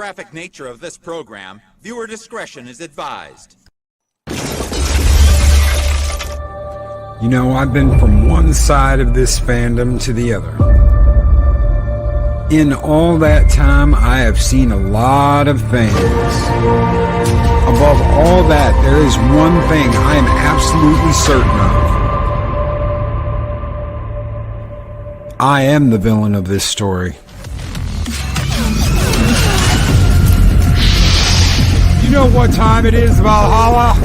graphic nature of this program, viewer discretion is advised. You know, I've been from one side of this fandom to the other. In all that time, I have seen a lot of things. Above all that, there is one thing I am absolutely certain of. I am the villain of this story. You know what time it is, Valhalla?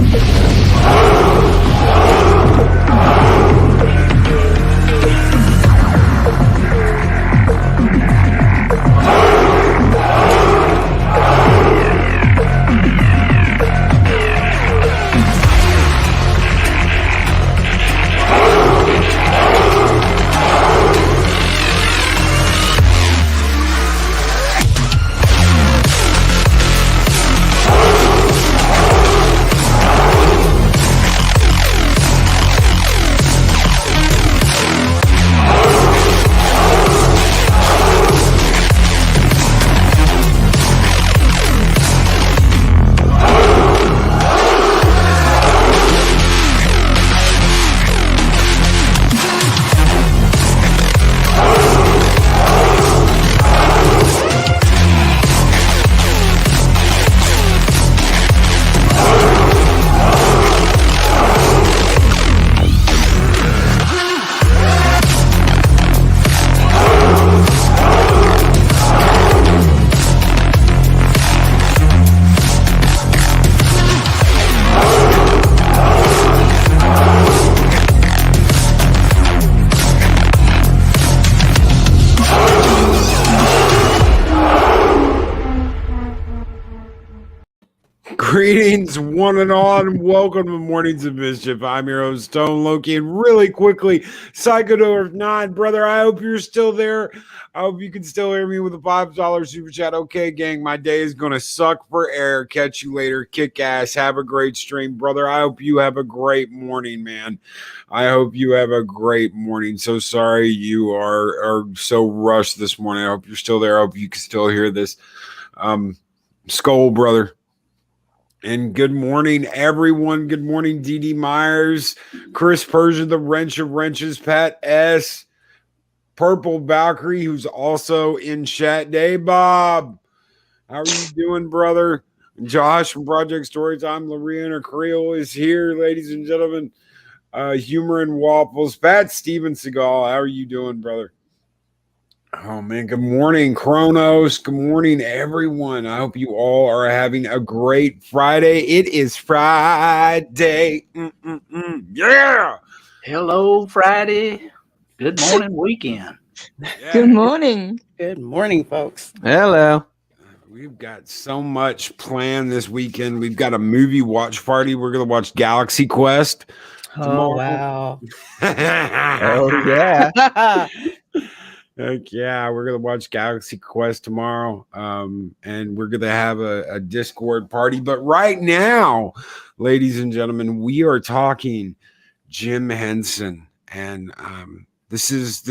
Greetings, one and all, and welcome to Mornings of Mischief. I'm your host, Stone Loki, and really quickly, Psychodor 9, brother, I hope you're still there. I hope you can still hear me with a $5 super chat. Okay, gang, my day is going to suck for air. Catch you later. Kick ass. Have a great stream, brother. I hope you have a great morning, man. I hope you have a great morning. So sorry you are so rushed this morning. I hope you're still there. I hope you can still hear this. Skull, brother. And good morning, everyone. Good morning, D.D. Myers, Chris Persia, the Wrench of Wrenches, Pat S., Purple Valkyrie, who's also in chat. Dave Bob, how are you doing, brother? Josh from Project Storytime, Reina Creole is here, ladies and gentlemen. Humor and Waffles, Pat Steven Seagal, how are you doing, brother? Oh, man, good morning, Kronos. Good morning, everyone. I hope you all are having a great Friday. It is Friday. Yeah. Hello, Friday. Good morning, weekend. Yeah. Good morning. Good morning, folks. Hello. We've got so much planned this weekend. We've got a movie watch party. We're going to watch Galaxy Quest tomorrow. Oh, wow. Oh, yeah. Heck yeah, we're gonna watch Galaxy Quest tomorrow, and we're gonna have a Discord party. But right now, ladies and gentlemen, we are talking Jim Henson, and this was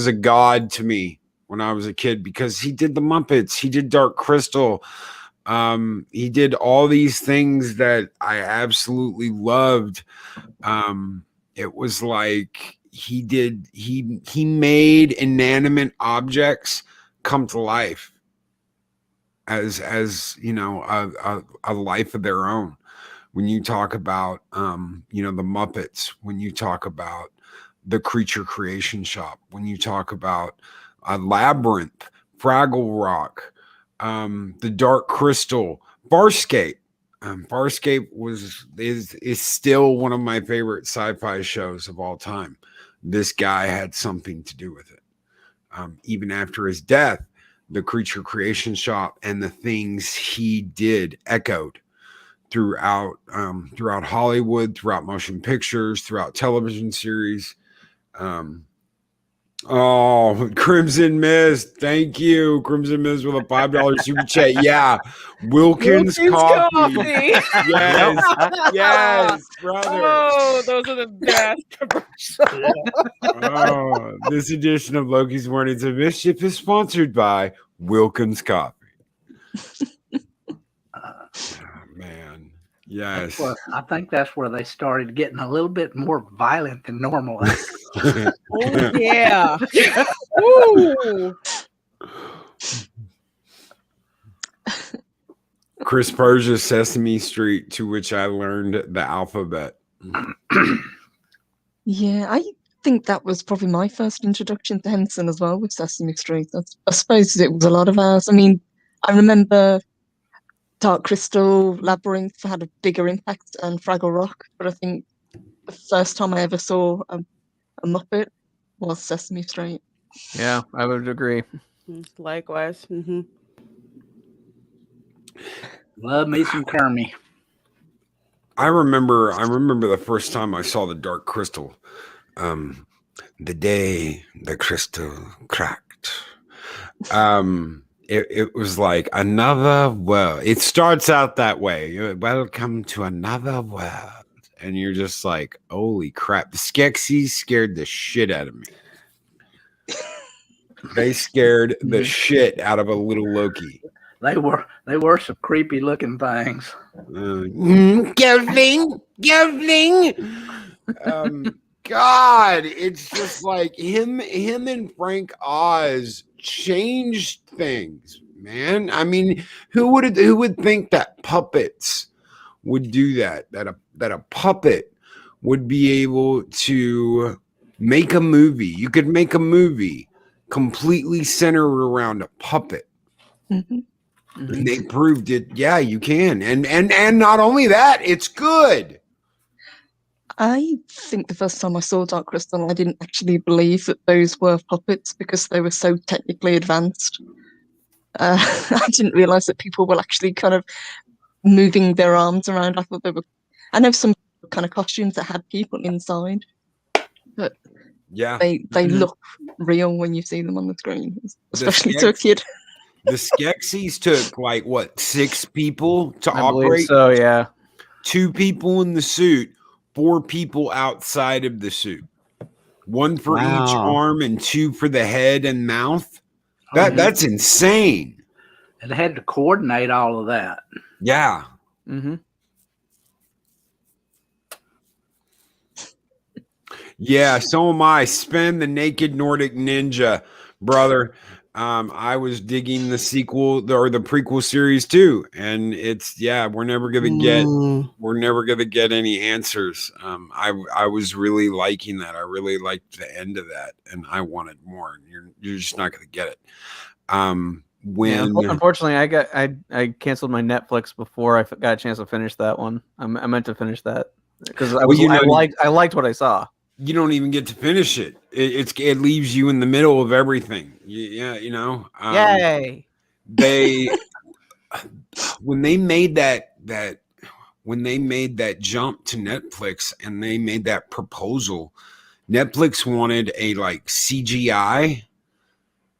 a god to me when I was a kid because he did the Muppets, he did Dark Crystal, he did all these things that I absolutely loved. It was like he made inanimate objects come to life as you know, a life of their own. When you talk about you know, the Muppets, when you talk about the Creature Creation Shop, when you talk about Labyrinth, Fraggle Rock, the Dark Crystal, Farscape. Farscape is still one of my favorite sci-fi shows of all time. This guy had something to do with it. Even after his death, the Creature Creation Shop and the things he did echoed throughout Hollywood, throughout motion pictures, throughout television series. Oh, Crimson Mist. Thank you. Crimson Mist with a $5 super chat. Yeah. Wilkins coffee. Yes. Yes, brother. Oh, those are the best commercials. Oh, this edition of Loki's Mornings of Mischief is sponsored by Wilkins coffee. Oh, man. Yes. I think that's where they started getting a little bit more violent than normal. Oh yeah. Woo! Chris Persia's Sesame Street, to which I learned the alphabet. Yeah, I think that was probably my first introduction to Henson as well with Sesame Street. I suppose it was a lot of ours. I mean, I remember Dark Crystal, Labyrinth had a bigger impact and Fraggle Rock, but I think the first time I ever saw a Muppet was Sesame Street. Yeah, I would agree. Likewise. Mm-hmm. Love me some Kermie. I remember the first time I saw the Dark Crystal. The day the crystal cracked. It was like another world. It starts out that way. Welcome to another world. And you're just like, holy crap. The Skeksis scared the shit out of me. They scared the shit out of a little Loki. They were some creepy looking things. Gelfling. God, it's just like him and Frank Oz changed things, man. I mean, who would think that puppets would do that? That a puppet would be able to make a movie. You could make a movie completely centered around a puppet. Mm-hmm. And they proved it. Yeah, you can. And not only that, it's good. I think the first time I saw Dark Crystal, I didn't actually believe that those were puppets because they were so technically advanced. I didn't realize that people were actually kind of moving their arms around. I thought they were. I know some kind of costumes that had people inside, but yeah, they look real when you see them on the screen, especially to a kid. The Skeksis took like what 6 people to I operate. believe so, yeah. 2 people in the suit, 4 people outside of the suit. 1 for each arm and 2 for the head and mouth. That's insane. And they had to coordinate all of that. Yeah. Mm-hmm. Yeah, so am I. Sven the Naked Nordic Ninja, brother. I was digging the sequel or the prequel series too, and we're never gonna get any answers. I was really liking that. I really liked the end of that, and I wanted more. And you're just not gonna get it. Unfortunately, I canceled my Netflix before I got a chance to finish that one. I meant to finish that because I liked what I saw. You don't even get to finish it. It leaves you in the middle of everything. Yay! When they made that jump to Netflix and they made that proposal, Netflix wanted a like CGI,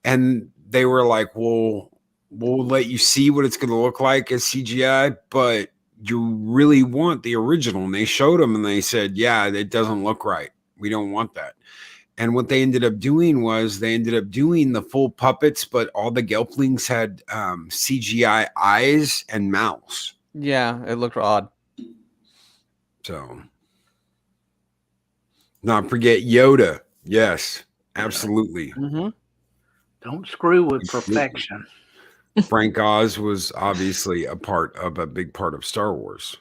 and they were like, "Well, we'll let you see what it's going to look like as CGI, but you really want the original." And they showed them, and they said, "Yeah, it doesn't look right. We don't want that." And what they ended up doing was they ended up doing the full puppets, but all the Gelflings had CGI eyes and mouths. Yeah, it looked odd. So, not forget Yoda. Yes, absolutely. Mm-hmm. Don't screw with perfection. Frank Oz was obviously a big part of Star Wars.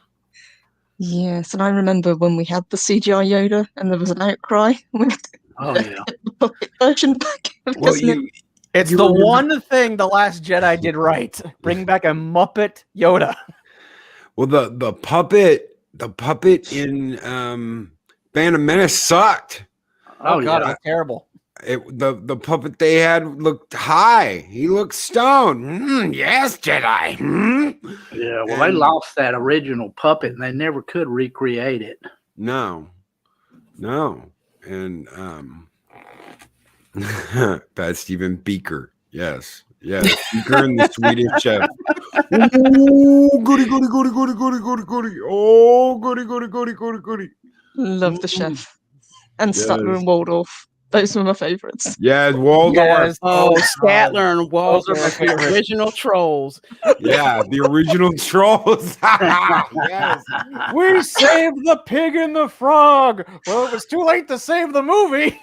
Yes, and I remember when we had the CGI Yoda and there was an outcry with the puppet version back. It's the one thing The Last Jedi did right. Bring back a Muppet Yoda. Well, the puppet in Phantom Menace sucked. Oh God, it was terrible. The puppet they had looked high. He looked stoned. Yes, Jedi. Yeah, well, they lost that original puppet, and they never could recreate it. No. And Pat Stephen Beaker. Yes. Beaker and the Swedish chef. Oh, goody. Oh, goody. Love the chef. And Statler and Waldorf. Those were my favorites. Yeah, Waldorf. Yes. Oh, Statler and Those are my Waldorf, the favorites. original trolls. Yeah, the original trolls. Yes. We saved the pig and the frog. Well, it was too late to save the movie.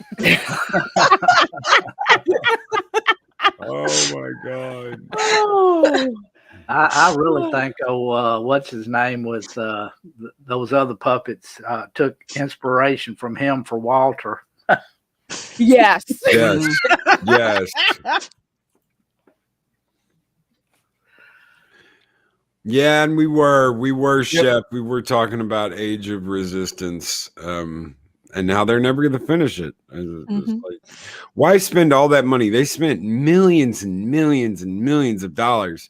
Oh my god. Oh. I really think, what's his name was those other puppets took inspiration from him for Walter. Yes. Yes. Yes. Yeah, and we were Chef. We were talking about Age of Resistance, and now they're never going to finish it. It's like, why spend all that money? They spent millions and millions and millions of dollars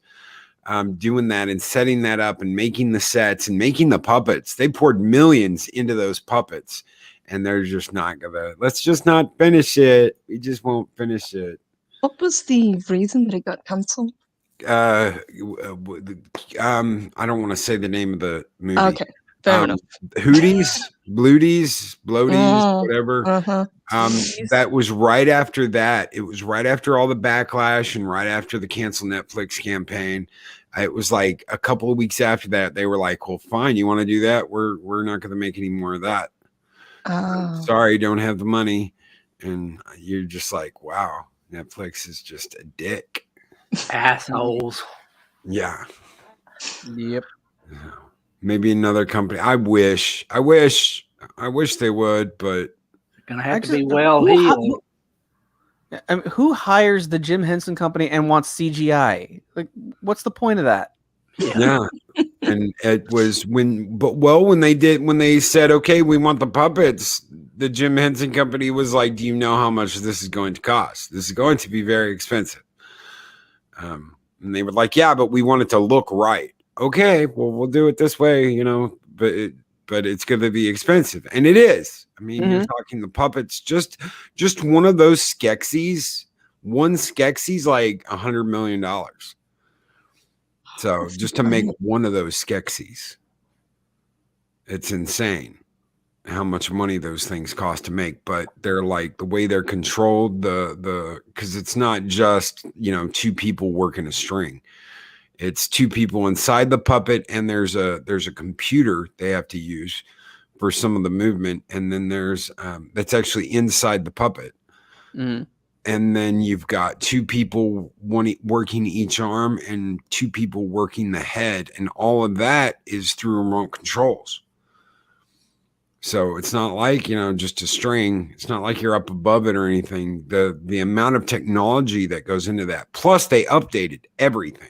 doing that and setting that up and making the sets and making the puppets. They poured millions into those puppets, and they're just not gonna. Let's just not finish it. We just won't finish it. What was the reason that it got cancelled? I don't want to say the name of the movie. Okay, fair enough. Hooties, Blooties, Bloaties, whatever. That was right after that. It was right after all the backlash and right after the cancel Netflix campaign. It was like a couple of weeks after that. They were like, "Well, fine, you want to do that? We're not going to make any more of that. Sorry, don't have the money." And you're just like, "Wow, Netflix is just a dick." Assholes. Yeah. Yep. Maybe another company. I wish they would, but Gonna have to be well heeled. I mean, who hires the Jim Henson Company and wants CGI? Like, what's the point of that? yeah. And it was when they said, okay, we want the puppets, the Jim Henson Company was like, do you know how much this is going to cost? This is going to be very expensive. And they were like, yeah, but we want it to look right. Okay, well, we'll do it this way, but it's going to be expensive. And it is. I mean, you're talking the puppets, just one of those Skeksis, one Skeksis like $100 million. So just to make one of those Skeksis, it's insane how much money those things cost to make. But they're like, the way they're controlled, because it's not just, two people working a string. It's two people inside the puppet, and there's a computer they have to use for some of the movement, and then there's that's actually inside the puppet. And then you've got two people working each arm and two people working the head, and all of that is through remote controls. So it's not like, just a string. It's not like you're up above it or anything. The amount of technology that goes into that, plus they updated everything.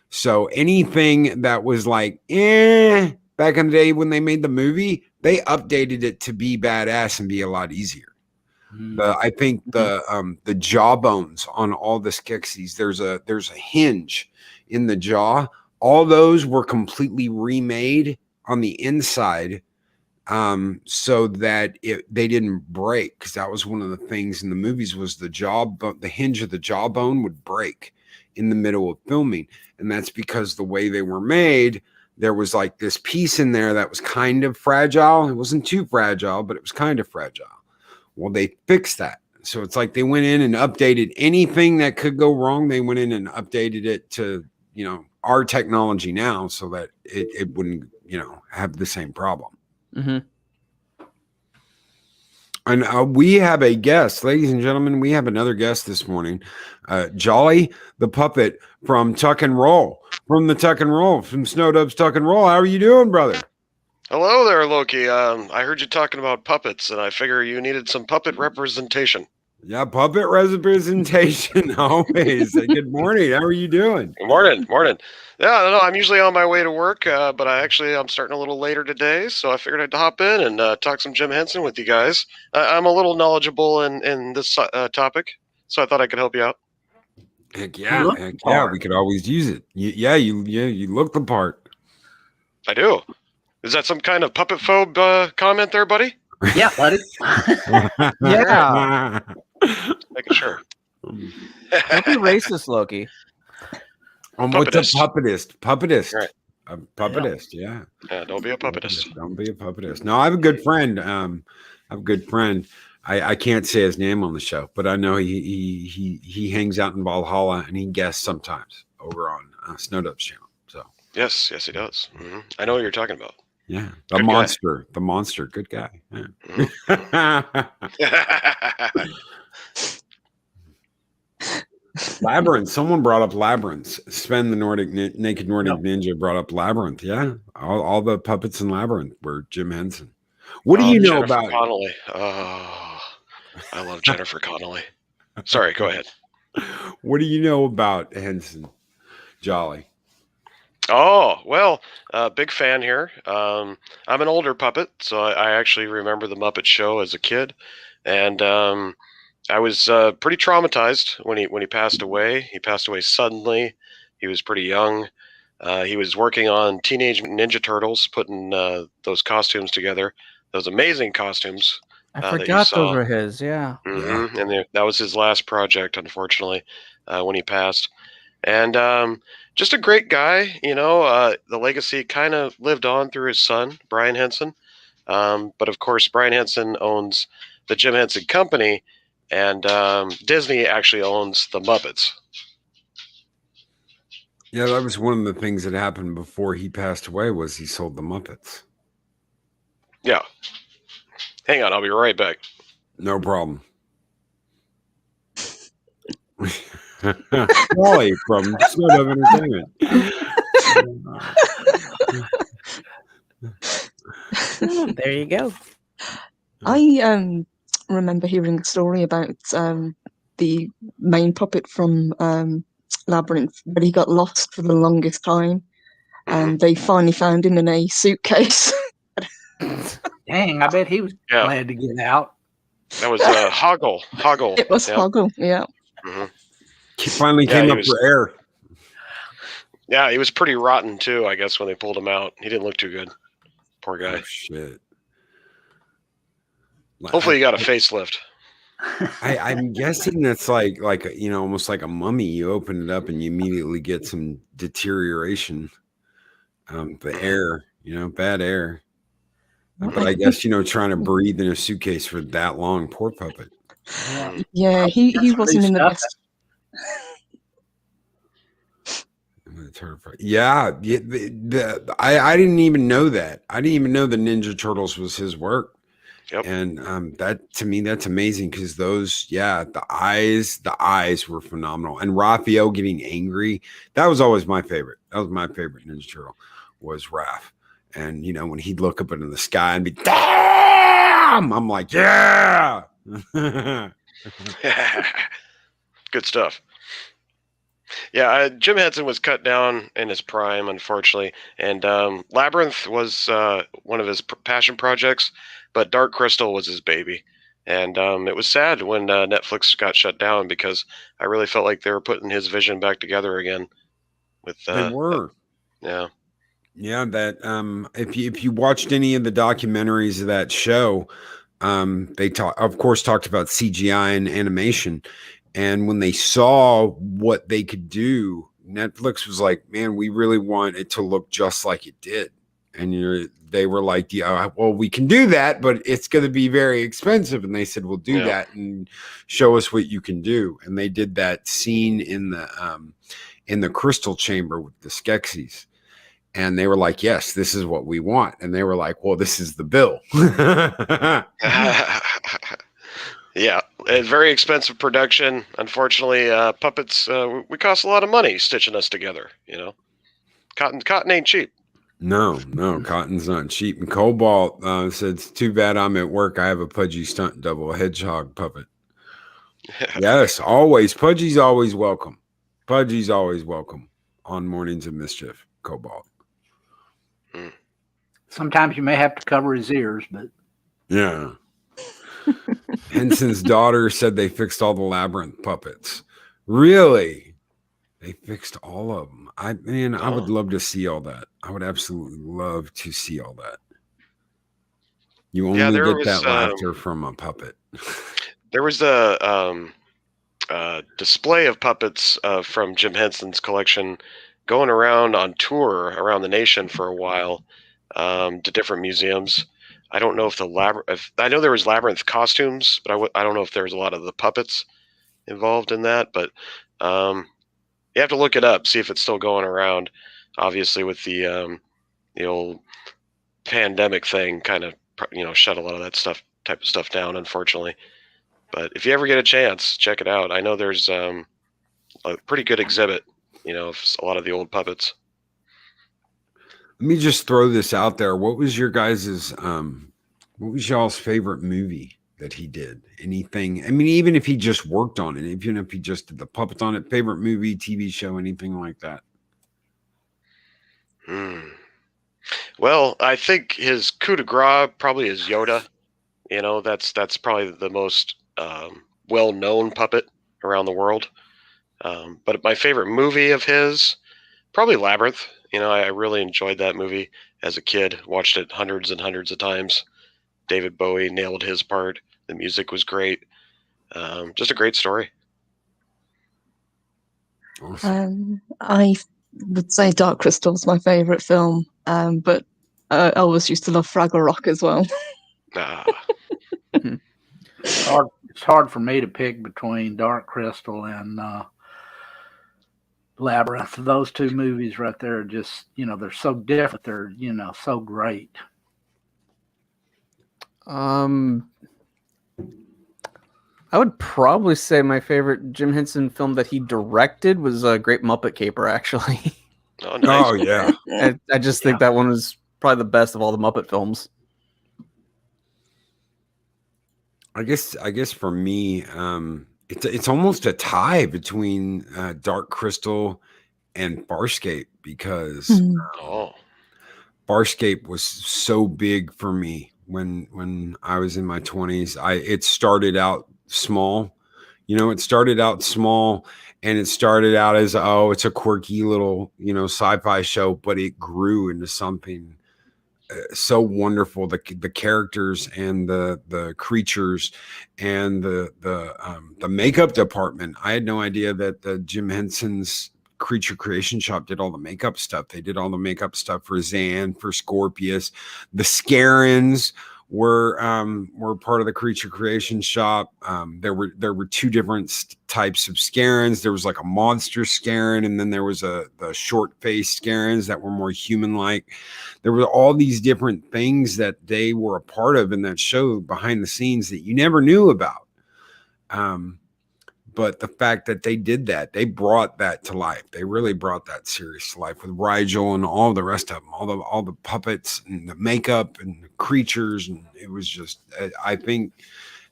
So anything that was like, back in the day when they made the movie, they updated it to be badass and be a lot easier. I think the jawbones on all the Skeksis, there's a hinge in the jaw. All those were completely remade on the inside, so that they didn't break, because that was one of the things in the movies was the hinge of the jawbone would break in the middle of filming. And that's because the way they were made, there was like this piece in there that was kind of fragile. It wasn't too fragile, but it was kind of fragile. Well, they fixed that. So it's like they went in and updated anything that could go wrong. They went in and updated it to, our technology now, so that it wouldn't, have the same problem. And we have a guest, ladies and gentlemen. We have another guest this morning, Jolly the puppet from Tuck and Roll, from Snowdub's Tuck and Roll. How are you doing, brother? Hello there, Loki. I heard you talking about puppets, and I figure you needed some puppet representation. Yeah, puppet representation always. Good morning. How are you doing? Good morning. Yeah, no, I'm usually on my way to work, but I'm starting a little later today, so I figured I'd hop in and talk some Jim Henson with you guys. I'm a little knowledgeable in this topic, so I thought I could help you out. Heck yeah. We could always use it. You look the part. I do. Is that some kind of puppet phobe comment there, buddy? Yeah, buddy. Yeah. Making sure. Don't be racist, Loki. What's a puppetist? Puppetist. Right. A puppetist, yeah. Yeah, don't be a puppetist. Don't be a puppetist. No, I have a good friend. I can't say his name on the show, but I know he hangs out in Valhalla and he guests sometimes over on Snowdub's channel. So Yes, he does. I know what you're talking about. yeah, Good the monster, good guy. Yeah. Labyrinth. Someone brought up Labyrinth. Sven, the naked Nordic ninja, brought up Labyrinth. Yeah, all the puppets in Labyrinth were Jim Henson. What do you know Jennifer about Connelly? Oh, I love Jennifer Connelly. Sorry, go ahead. What do you know about Henson, Jolly? Oh, well, big fan here. I'm an older puppet, so I actually remember the Muppet Show as a kid, and I was pretty traumatized when he passed away. He passed away suddenly. He was pretty young. He was working on Teenage Ninja Turtles, putting those costumes together, those amazing costumes. I that you forgot saw. those were his. Yeah. Mm-hmm. And that was his last project, unfortunately, when he passed. And just a great guy, the legacy kind of lived on through his son, Brian Henson. But of course, Brian Henson owns the Jim Henson Company, and Disney actually owns the Muppets. Yeah, that was one of the things that happened before he passed away was he sold the Muppets. Yeah. Hang on, I'll be right back. No problem. Wally from Snowdub Entertainment. There you go. I remember hearing a story about the main puppet from Labyrinth, but he got lost for the longest time, and they finally found him in a suitcase. Dang, I bet he was glad to get out. That was Hoggle. Hoggle. It was Hoggle, yeah. Mm-hmm. He finally came up for air. Yeah, he was pretty rotten too, I guess, when they pulled him out. He didn't look too good. Poor guy. Oh, shit. Hopefully he got a facelift. I'm guessing that's like almost like a mummy. You open it up and you immediately get some deterioration. The air, bad air. But I guess trying to breathe in a suitcase for that long, poor puppet. Yeah, he wasn't in the best. Yeah, I didn't even know that. I didn't even know the Ninja Turtles was his work. Yep. And that to me, that's amazing because the eyes were phenomenal. And Raphael getting angry, that was always my favorite. That was my favorite Ninja Turtle was Raph. And when he'd look up into the sky and be damn, I'm like, yeah. Good stuff. Yeah, Jim Henson was cut down in his prime, unfortunately, and Labyrinth was one of his passion projects, but Dark Crystal was his baby. And it was sad when Netflix got shut down because I really felt like they were putting his vision back together again. They were. Yeah. Yeah, that if you watched any of the documentaries of that show, they of course talked about CGI and animation. And when they saw what they could do, Netflix was like, man, we really want it to look just like it did. And they were like, yeah, well, we can do that, but it's going to be very expensive. And they said, we'll do that and show us what you can do. And they did that scene in the crystal chamber with the Skeksis. And they were like, yes, this is what we want. And they were like, well, this is the bill. Yeah, a very expensive production. Unfortunately, puppets, we cost a lot of money stitching us together, Cotton ain't cheap. No, cotton's not cheap. And Cobalt said, it's too bad I'm at work. I have a Pudgy stunt double, a hedgehog puppet. Yes, always. Pudgy's always welcome. Pudgy's always welcome on Mornings of Mischief, Cobalt. Sometimes you may have to cover his ears, but yeah. Henson's daughter said they fixed all the Labyrinth puppets. Really? They fixed all of them. I would love to see all that. I would absolutely love to see all that. You only get that laughter from a puppet. There was a display of puppets from Jim Henson's collection going around on tour around the nation for a while to different museums. I don't know if the Labyrinth. I know there was Labyrinth costumes, but I don't know if there was a lot of the puppets involved in that. But you have to look it up, see if it's still going around. Obviously, with the old pandemic thing, kind of shut a lot of that type of stuff down, unfortunately. But if you ever get a chance, check it out. I know there's a pretty good exhibit, of a lot of the old puppets. Let me just throw this out there. What was your guys's what was y'all's favorite movie that he did? Anything? I mean, even if he just worked on it, even if he just did the puppets on it, favorite movie, TV show, anything like that? Well, I think his coup de grace probably is Yoda. That's probably the most well-known puppet around the world. But my favorite movie of his, probably Labyrinth. I really enjoyed that movie as a kid. Watched it hundreds and hundreds of times. David Bowie nailed his part. The music was great. Just a great story. Awesome. I would say Dark Crystal is my favorite film, but I always used to love Fraggle Rock as well. It's hard for me to pick between Dark Crystal and Labyrinth. Those two movies right there are just, they're so different. They're, so great. I would probably say my favorite Jim Henson film that he directed was Great Muppet Caper, actually. Oh, nice. Oh yeah. I just think that one was probably the best of all the Muppet films. I guess for me, it's almost a tie between Dark Crystal and Farscape, because Farscape was so big for me when I was in my 20s. It started out small. It started out small, and it started out as, it's a quirky little, sci-fi show, but it grew into something so wonderful. The characters and the creatures and the makeup department. I had no idea that the Jim Henson's Creature Creation Shop did all the makeup stuff. They did all the makeup stuff for Zan, for Scorpius. The Scarens were part of the Creature Creation Shop. There were two different types of Scarens. There was like a monster Scaren, and then there was the short-faced Scarens that were more human-like. There were all these different things that they were a part of in that show behind the scenes that you never knew about. But the fact that they did that, they brought that to life. They really brought that series to life with Rigel and all the rest of them, all the puppets and the makeup and the creatures. And it was just, I think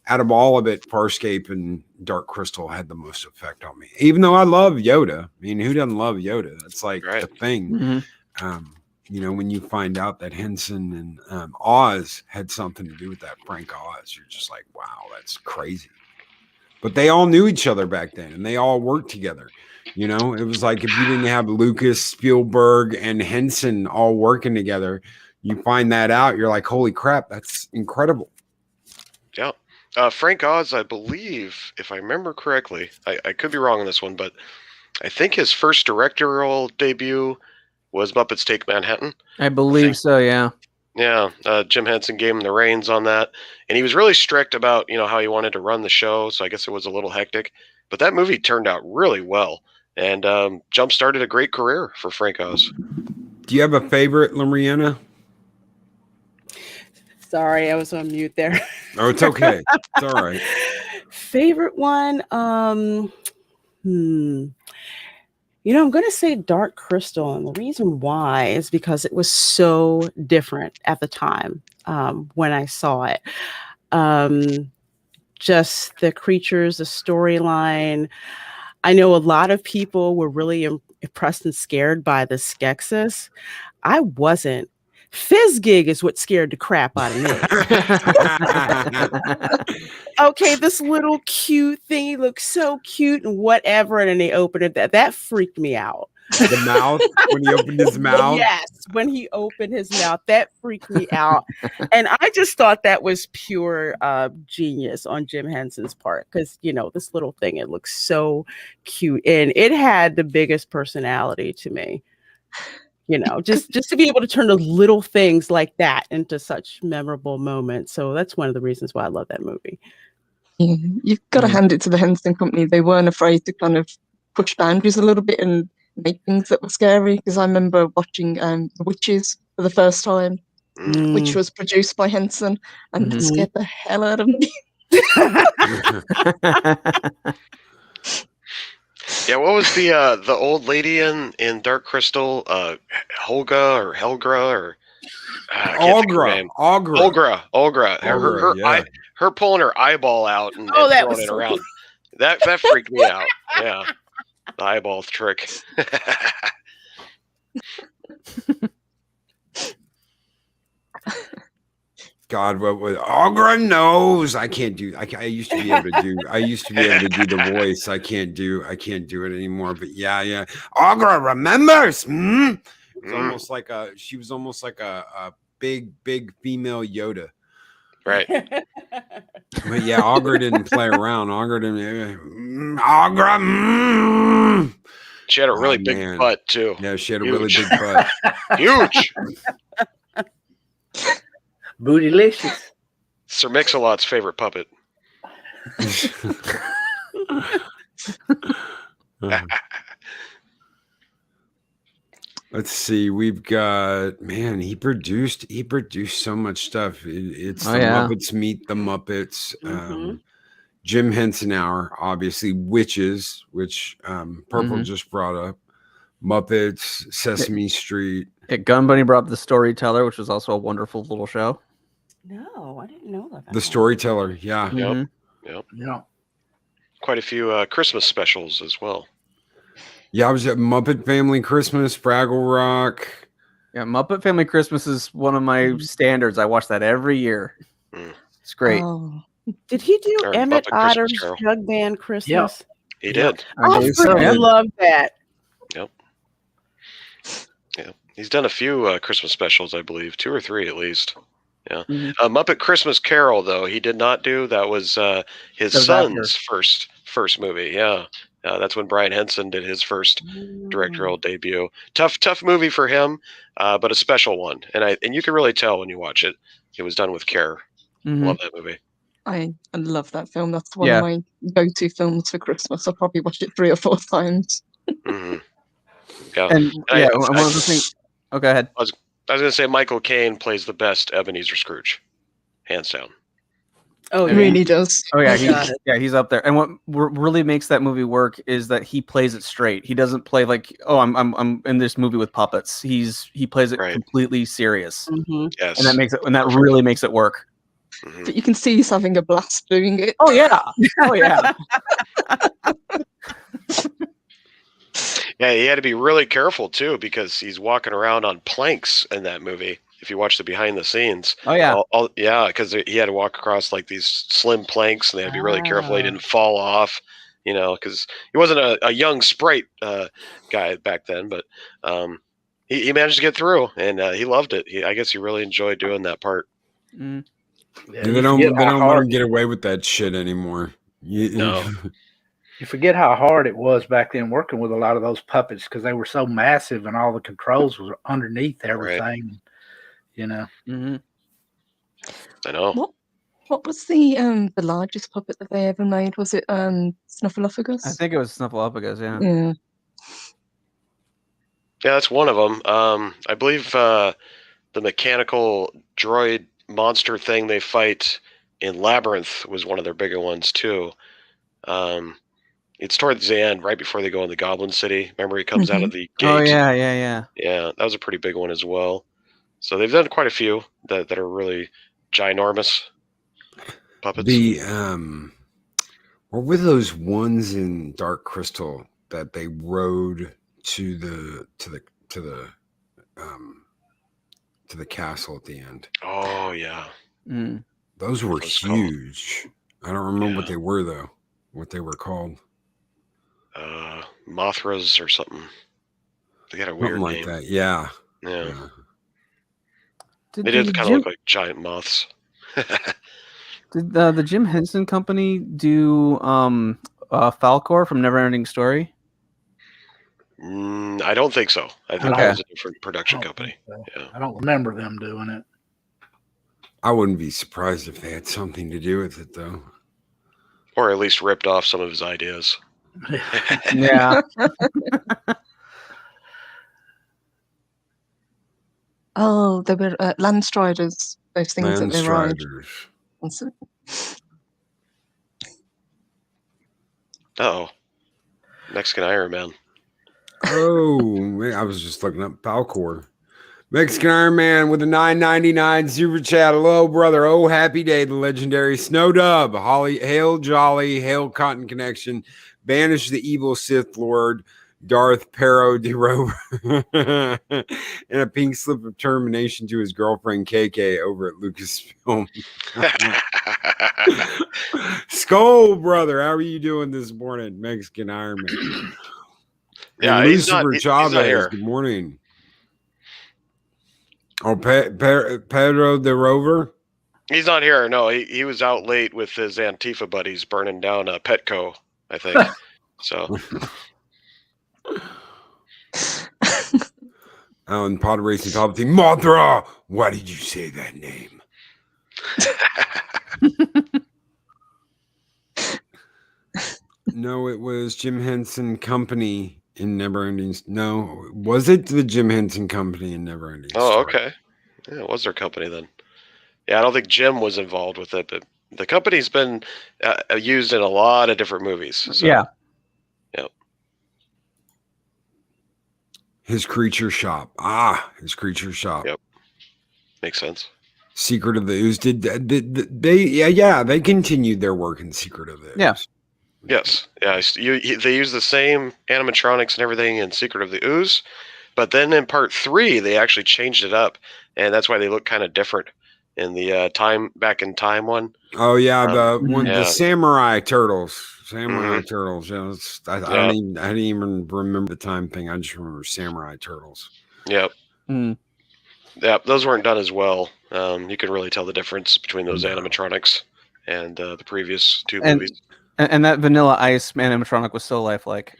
out of all of it, Farscape and Dark Crystal had the most effect on me. Even though I love Yoda. I mean, who doesn't love Yoda? That's like the thing. Mm-hmm. When you find out that Henson and Oz had something to do with that, Frank Oz, you're just like, wow, that's crazy. But they all knew each other back then, and they all worked together. It was like if you didn't have Lucas, Spielberg, and Henson all working together, you find that out, you're like, holy crap, that's incredible. Yeah. Frank Oz, I believe, if I remember correctly, I could be wrong on this one, but I think his first directorial debut was Muppets Take Manhattan. I believe so, yeah. Yeah, Jim Henson gave him the reins on that, and he was really strict about how he wanted to run the show. So I guess it was a little hectic, but that movie turned out really well and jump-started a great career for Frank Oz. Do you have a favorite, Loriana? Sorry, I was on mute there. Oh, it's okay. It's all right. Favorite one? I'm going to say Dark Crystal, and the reason why is because it was so different at the time when I saw it. Just the creatures, the storyline. I know a lot of people were really impressed and scared by the Skeksis. I wasn't. Fizzgig is what scared the crap out of me. Okay, this little cute thing, he looks so cute and whatever, and then they opened it. That freaked me out. The mouth, when he opened his mouth? Yes, when he opened his mouth, that freaked me out. And I just thought that was pure genius on Jim Henson's part, because, this little thing, it looks so cute. And it had the biggest personality to me. You know, just to be able to turn the little things like that into such memorable moments. So that's one of the reasons why I love that movie. Yeah, you've got to hand it to the Henson Company. They weren't afraid to kind of push boundaries a little bit and make things that were scary. Because I remember watching The Witches for the first time, which was produced by Henson, and it scared the hell out of me. Yeah, what was the old lady in Dark Crystal? Helga or Helgra or I can't think of her name. Olgra. Her pulling her eyeball out and that throwing was it so around. That freaked me out. Yeah, the eyeball trick. God, what was Ogra knows? I can't do. I used to be able to do. I used to be able to do the voice. I can't do it anymore. But yeah. Ogra remembers. It's almost like she was almost like a big female Yoda. Right. But yeah, Ogra didn't play around. Ogra didn't. Ogra. She had a really big butt too. Yeah, she had a really big butt. Huge. Bootylicious. Sir Mix-a-Lot's favorite puppet. Let's see. We've got he produced so much stuff. It's Muppets Meet the Muppets. Jim Henson Hour, obviously, Witches, which Purple just brought up. Muppets, Sesame Street. Gun Bunny brought up The Storyteller, which was also a wonderful little show. No, I didn't know that. The Storyteller, yeah. Yep. Quite a few Christmas specials as well. Yeah, I was at Muppet Family Christmas, Fraggle Rock. Yeah, Muppet Family Christmas is one of my standards. I watch that every year. It's great. Oh. Did he do Emmett Otter's Jug Band Christmas? Yep. He did. I freaking love that. Yep. Yeah. He's done a few Christmas specials, I believe, 2 or 3 at least. Yeah. Muppet Christmas Carol, though, he did not do. That was his son's first movie. Yeah. That's when Brian Henson did his first directorial debut. Tough movie for him, but a special one. And you can really tell when you watch it. It was done with care. Love that movie. I love that film. That's one of my go-to films for Christmas. I'll probably watch it 3 or 4 times. Yeah. And one of the things. Oh, go ahead. I was going to say Michael Caine plays the best Ebenezer Scrooge, hands down. Oh, he really does. Oh yeah, he's up there. And what really makes that movie work is that he plays it straight. He doesn't play like, oh, I'm in this movie with puppets. He plays it completely serious. Yes, and that really makes it work. But you can see he's having a blast doing it. Oh yeah. Yeah, he had to be really careful too because he's walking around on planks in that movie. If you watch the behind the scenes, because he had to walk across like these slim planks, and they had to be really careful he didn't fall off. Because he wasn't a young sprite guy back then, but he managed to get through, and he loved it. I guess he really enjoyed doing that part. Yeah, they don't let him get away with that shit anymore. No. You forget how hard it was back then working with a lot of those puppets because they were so massive and all the controls were underneath everything. I know. What was the largest puppet that they ever made? Was it Snuffleupagus? I think it was Snuffleupagus. Yeah. Yeah, that's one of them. I believe the mechanical droid monster thing they fight in Labyrinth was one of their bigger ones too. It's towards the end, right before they go in the Goblin City. Remember, he comes out of the gate. Oh yeah. Yeah, that was a pretty big one as well. So they've done quite a few that are really ginormous puppets. What were those ones in Dark Crystal that they rode to the castle at the end? Oh yeah. Those were huge. I don't remember what they were though. What they were called. Mothras or something. They got a weird something name. Like that. Yeah. They did kind of look like giant moths. Did the Jim Henson Company do Falcor from Neverending Story? I don't think so. I think Okay. that was a different production company. So. Yeah. I don't remember them doing it. I wouldn't be surprised if they had something to do with it, though. Or at least ripped off some of his ideas. Yeah. Oh, they were Landstriders. Those things that they ride. Landstriders. Uh-oh. Mexican Iron Man. Oh, I was just looking up Falcor. Mexican Iron Man with a $9.99 super chat. Hello, brother. Oh, happy day. The legendary Snow Dub. Holly, hail Jolly. Hail Cotton Connection. Banish the evil Sith Lord. Darth Pero de Rover. And a pink slip of termination to his girlfriend KK over at Lucasfilm. Skull, brother. How are you doing this morning, Mexican Iron Man? Yeah, and he's not Chavez, here. good morning. Oh, Pedro the Rover? He's not here. No, he was out late with his Antifa buddies burning down Petco, I think. So. Alan Potter Racing Top Team. Mothra! Why did you say that name? No, it was Jim Henson Company in Neverending. No, was it the Jim Henson Company in Neverending? Oh, okay. Yeah, it was their company then. Yeah, I don't think Jim was involved with it, but the company's been used in a lot of different movies. So. Yeah. Yep. His Creature Shop. Ah, His Creature Shop. Yep. Makes sense. Secret of the Ooze. Did they? Yeah. They continued their work in Secret of the Ooze. Yeah. Yes. Yeah. They use the same animatronics and everything in Secret of the Ooze, but then in part 3 they actually changed it up, and that's why they look kind of different in the Back in Time one. Oh yeah, the Samurai Turtles. Turtles. Yeah, I didn't even remember the time thing. I just remember Samurai Turtles. Yep. Mm. Yeah, those weren't done as well. You can really tell the difference between those animatronics and the previous two movies. And that Vanilla Ice animatronic was so lifelike.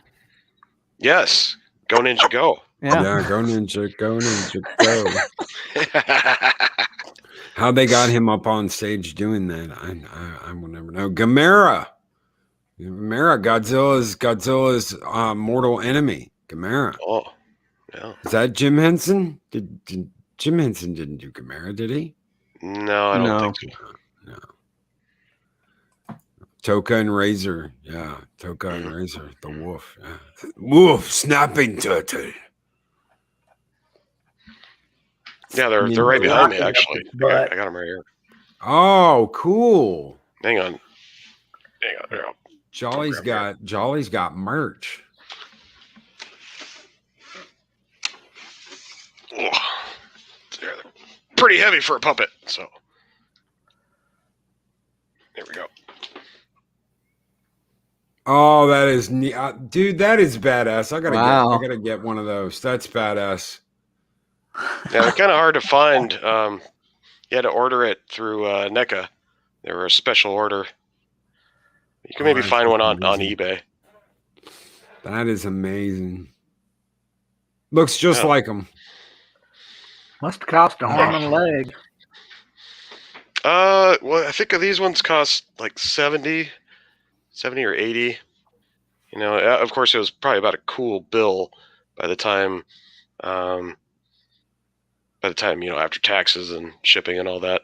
Yes. Go Ninja Go. Yeah, go Ninja, go Ninja, go. How they got him up on stage doing that, I will never know. Gamera, Godzilla's mortal enemy. Gamera. Oh, yeah. Is that Jim Henson? Did Jim Henson didn't do Gamera, did he? No, I don't think so. No. Toka and Razor. Yeah, Toka and Razor. The wolf. Yeah. Wolf, snapping turtle. Yeah, they're right behind me, actually. I got them right here. Oh, cool. Hang on. Jolly's got merch. Oh, they're pretty heavy for a puppet, so there we go. Oh, that is neat. Dude, that is badass. I gotta get one of those. That's badass. Yeah, they're kind of hard to find. You had to order it through NECA. They were a special order. You can maybe find one on eBay. That is amazing. Looks just like them. Must cost an arm and a leg. Well, I think these ones cost like 70 or 80. You know, of course, it was probably about a cool bill by the time, after taxes and shipping and all that.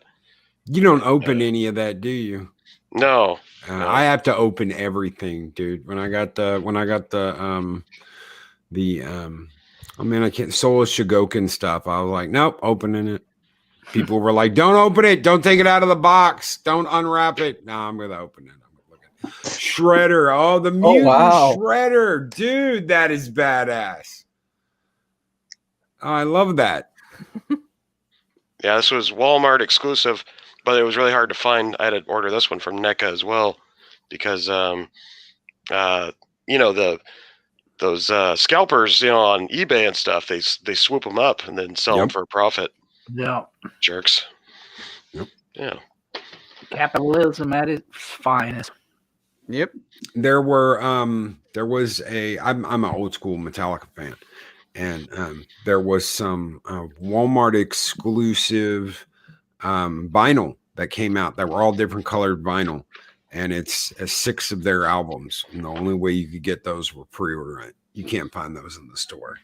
You don't open any of that, do you? No. I have to open everything, dude. When I got the I can't Soulless Shigoken stuff. I was like, nope, opening it. People were like, don't open it. Don't take it out of the box. Don't unwrap it. No, I'm gonna open it. Shredder. Oh, the mutant Shredder. Dude, that is badass. Oh, I love that. Yeah, this was Walmart exclusive, but it was really hard to find. I had to order this one from NECA as well because, those scalpers, on eBay and stuff, they swoop them up and then sell them for a profit. Yeah. Jerks. Yep. Yeah. Capitalism at its finest. Yep. There was I'm an old school Metallica fan, and there was some Walmart exclusive vinyl that came out that were all different colored vinyl, and it's 6 of their albums, and the only way you could get those were pre-order it. You can't find those in the store.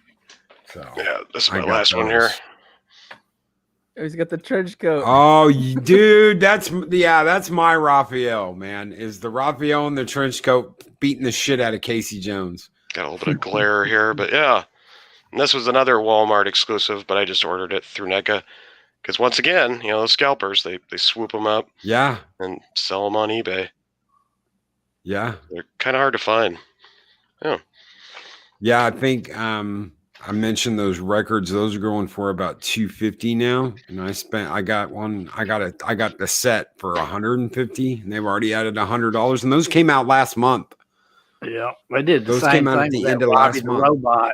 So Yeah, this is my last one here. He's got the trench coat. Oh, dude, that's my Raphael, man. Is the Raphael in the trench coat beating the shit out of Casey Jones? Got a little bit of glare here, but yeah. And this was another Walmart exclusive, but I just ordered it through NECA. Because once again, you know, those scalpers, they swoop them up. Yeah. And sell them on eBay. Yeah. They're kind of hard to find. Yeah. Yeah, I think I mentioned those records. Those are going for about $250 now, and I got the set for $150, and they've already added $100, and those came out last month. Yeah, they did. Those came out at the end of last month. Robot.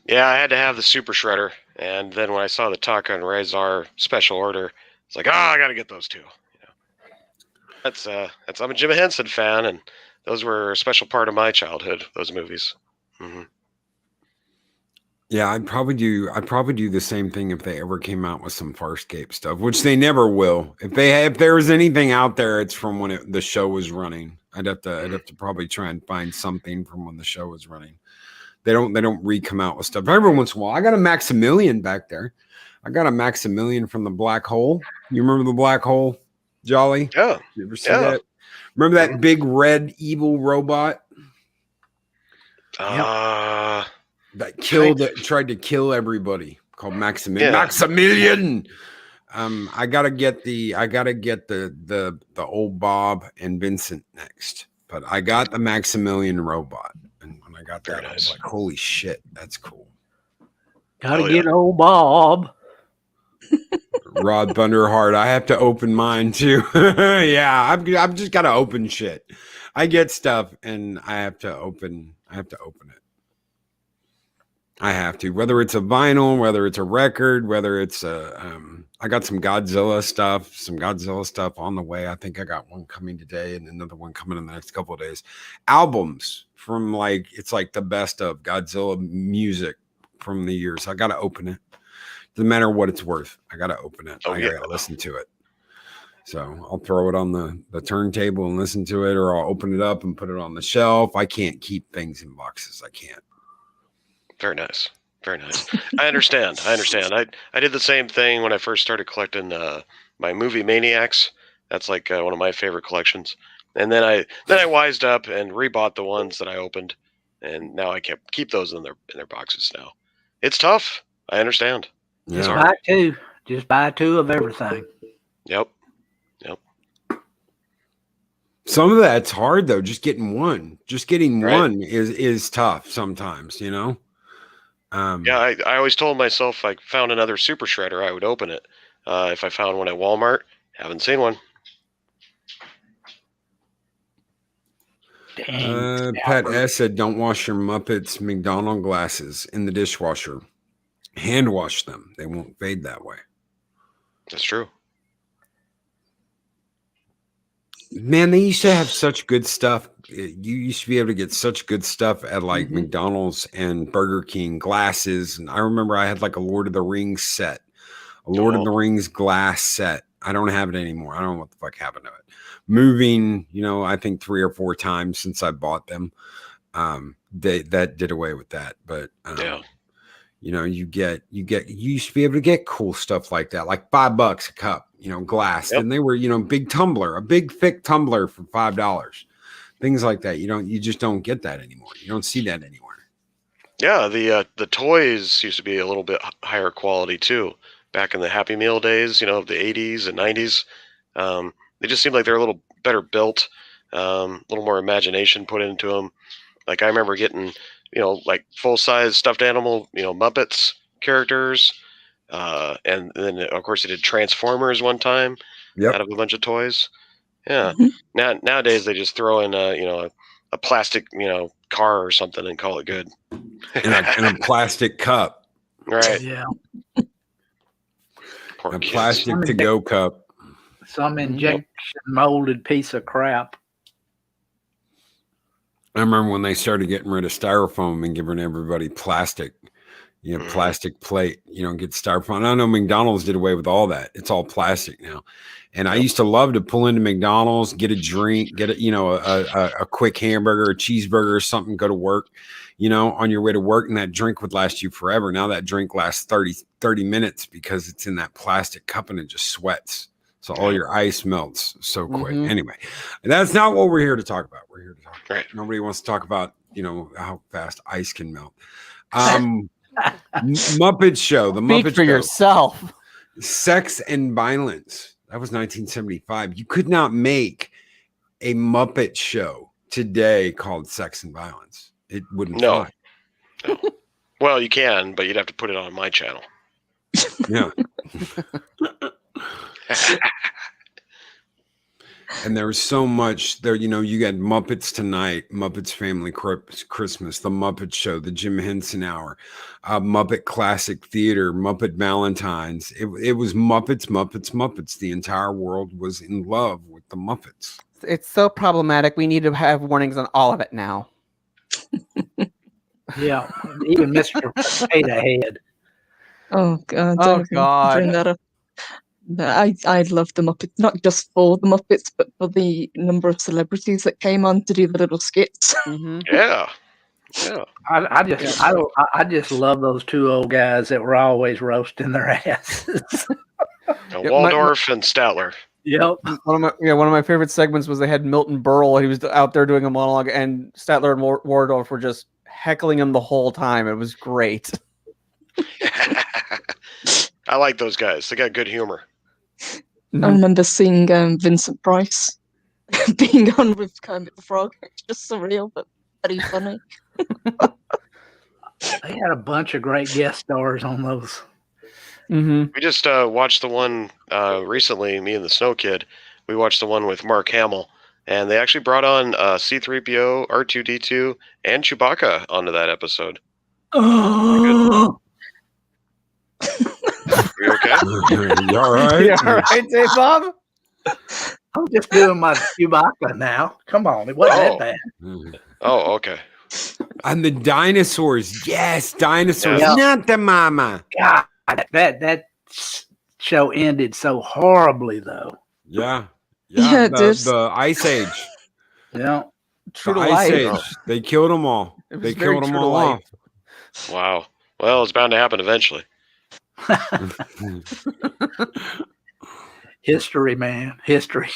Yeah, I had to have the Super Shredder, and then when I saw the Taka and Razor special order, it's like, I got to get those too. You know, that's I'm a Jim Henson fan, and those were a special part of my childhood. Those movies. Mm-hmm. Yeah, I'd probably do the same thing if they ever came out with some Farscape stuff, which they never will. If there was anything out there, it's from when the show was running. I'd have to probably try and find something from when the show was running. They don't re-come out with stuff every once in a while. I got a Maximilian back there. I got a Maximilian from the Black Hole. You remember the Black Hole, Jolly? Yeah. You ever see that? Remember that big red evil robot? That tried to kill everybody, called Maximilian. Yeah. Maximilian. I gotta get the old Bob and Vincent next. But I got the Maximilian robot. And when I got that, I was like, holy shit, that's cool. Gotta get old Bob. Rod Thunderheart. I have to open mine too. Yeah, I've just got to open shit. I get stuff and I have to open it. I have to, whether it's a vinyl, whether it's a record, whether it's I got some Godzilla stuff on the way. I think I got one coming today and another one coming in the next couple of days. Albums from it's like the best of Godzilla music from the years. I got to open it. Doesn't matter what it's worth. I got to open it. I got to listen to it. So I'll throw it on the turntable and listen to it, or I'll open it up and put it on the shelf. I can't keep things in boxes. I can't. Very nice. Very nice. I understand. I did the same thing when I first started collecting my movie Maniacs. That's like one of my favorite collections. And then I wised up and rebought the ones that I opened, and now I can't keep those in their boxes now. It's tough. I understand. Yeah. Just buy two of everything. Yep. Some of that's hard though. Just getting one one is tough sometimes, you know? Yeah, I always told myself if I found another Super Shredder, I would open it. If I found one at Walmart, haven't seen one. Pat S said, don't wash your Muppets McDonald glasses in the dishwasher. Hand wash them. They won't fade that way. That's true. Man, they used to have such good stuff. You used to be able to get such good stuff at like McDonald's and Burger King glasses. And I remember I had like a Lord of the Rings set, a Lord of the Rings glass set. I don't have it anymore. I don't know what the fuck happened to it. Moving, I think 3 or 4 times since I bought them. That did away with that. But you used to be able to get cool stuff like that, like $5 a cup, glass. And they were, a big thick tumbler for $5. Things like that. You just don't get that anymore. You don't see that anywhere. Yeah, the toys used to be a little bit higher quality too. Back in the Happy Meal days, of the 80s and 90s. They just seemed like they're a little better built, a little more imagination put into them. Like I remember getting, like full-size stuffed animal, Muppets characters. And then, of course, they did Transformers one time out of a bunch of toys. Yeah. Nowadays, they just throw in, a plastic, car or something and call it good. and a plastic cup. Right. Yeah. Poor a kids. plastic to-go cup. Some injection molded piece of crap. I remember when they started getting rid of styrofoam and giving everybody plastic, plastic plate, get styrofoam. I know McDonald's did away with all that. It's all plastic now. And I used to love to pull into McDonald's, get a drink, get a quick hamburger, a cheeseburger or something, go to work, on your way to work, and that drink would last you forever. Now that drink lasts 30 minutes because it's in that plastic cup and it just sweats. So all your ice melts so quick. Anyway, that's not what we're here to talk about. We're here to talk about. Nobody wants to talk about, how fast ice can melt. Muppet Show. The Muppet Speak for Show. yourself. Sex and Violence. That was 1975. You could not make a Muppet Show today called Sex and Violence. It wouldn't fly. No. Well, you can, but you'd have to put it on my channel. Yeah. And there was so much there, you got Muppets Tonight, Muppets Family Christmas, The Muppet Show, The Jim Henson Hour, Muppet Classic Theater, Muppet Valentines. It was Muppets. The entire world was in love with the Muppets. It's so problematic. We need to have warnings on all of it now. Yeah, even Mr. Potato Head. Oh God! Oh God! Bring that up. I love the Muppets, not just for the Muppets, but for the number of celebrities that came on to do the little skits. Yeah. I just love those two old guys that were always roasting their asses. Waldorf and Statler. Yep. One of my favorite segments was they had Milton Berle. He was out there doing a monologue, and Statler and Waldorf were just heckling him the whole time. It was great. I like those guys. They got good humor. I remember seeing Vincent Price being on with Kermit the Frog. It's just surreal, but very funny. They had a bunch of great guest stars on those. We just watched the one recently, me and the Snow Kid. We watched the one with Mark Hamill, and they actually brought on C-3PO, R2-D2, and Chewbacca onto that episode. Oh. You okay? You all right? You all right, Dave Bob? I'm just doing my Chewbacca now. Come on, it wasn't that bad. Oh, okay. And the dinosaurs. Yes, dinosaurs. Yeah. Not the mama. God, that show ended so horribly, though. Yeah. Yeah, it did. The Ice Age. Yeah. True The to Ice life. Age. They killed them all. It was They very killed them true to all life. off. Wow. Well, it's bound to happen eventually. History, man. History.